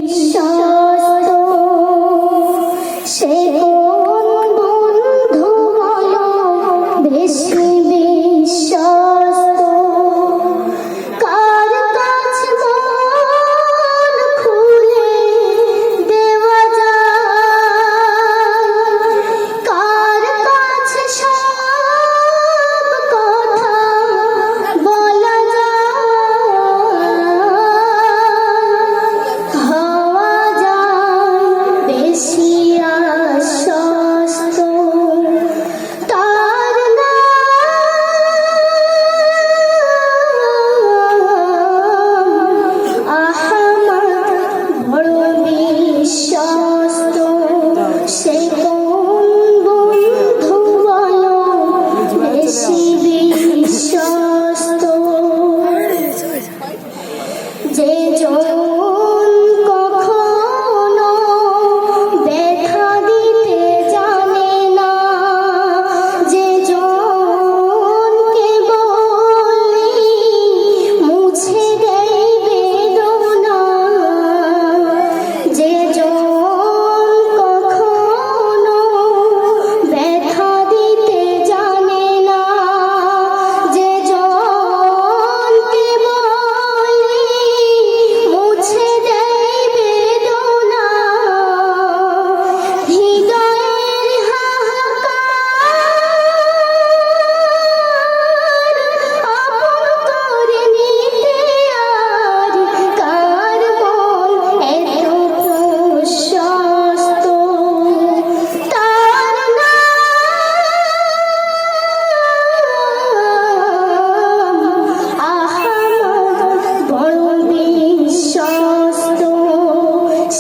বিশ্বস্ত সে কোন বন্ধু বলো বেশি বিশ্বস্ত কার কাছে মন খুলে দেওয়া যায় কার কাছে সব কথা বলা হওয়া যায় বেশি আশ্বস্ত তার নাম আহমদ বড় বিশ্বস্ত সে কোন বন্ধু বলো বেশি বিশ্বস্ত যে জন কখনো ব্যথা দিতে জানে না যে জনকে বললেই মুছে দেয় বেদনা যে জন কখনো ব্যথা দিতে জানে না যে জনকে বললেই মুছে দেয় বেদনা হৃদয়ের হাহাকার আপন করে নিতে আর কার মন এত প্রশস্ত তার নাম আহমদ বড় বিশ্বস্ত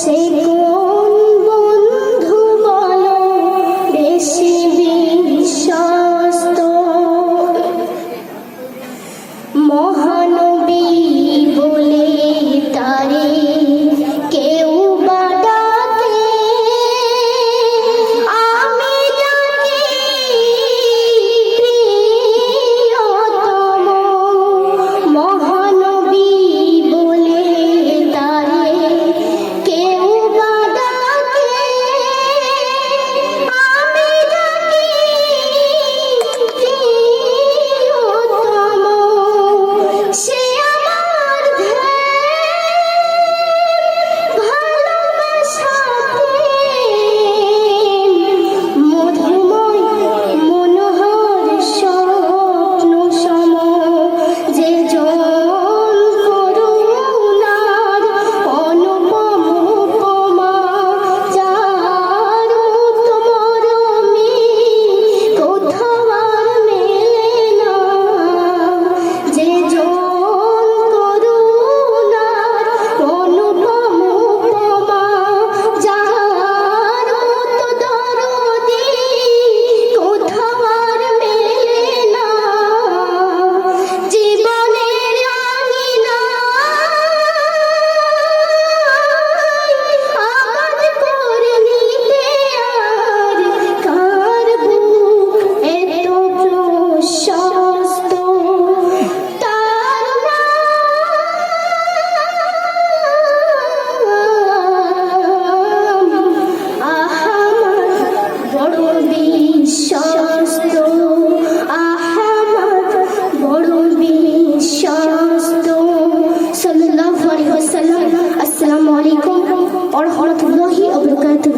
সে কোন বন্ধু বলো বেশি বিশ্বস্ত মহানবী বলে তারে কেউ বা ডাকে আমি ডাকি প্রিয়তম মহানবী বলে তারে কেউ বা ডাকে আমি ডাকি প্রিয়তম সে আমার ভালোবাসা মধুময় মনোহর স্বপ্ন সম যে জন করুণার অনুপম উপমা যার মতো মরমী কোথাও আর মেলে না যে জন করুণার অনুপম উপমা যার মতো দরদি কোথাও আর মেলে না জীবনের আঙিনায় আঘাত করে নিতে আর কার বুক এত প্রশস্ত তার নাম আহমদ বড় বিশ্বস্ত আহমদ বড় বিশ্বস্ত সাল্লাল্লাহু আলাইহি ওয়াসাল্লাম। আসসালামু আলাইকুম ওয়া রাহমাতুল্লাহি ওয়া বারাকাতুহু।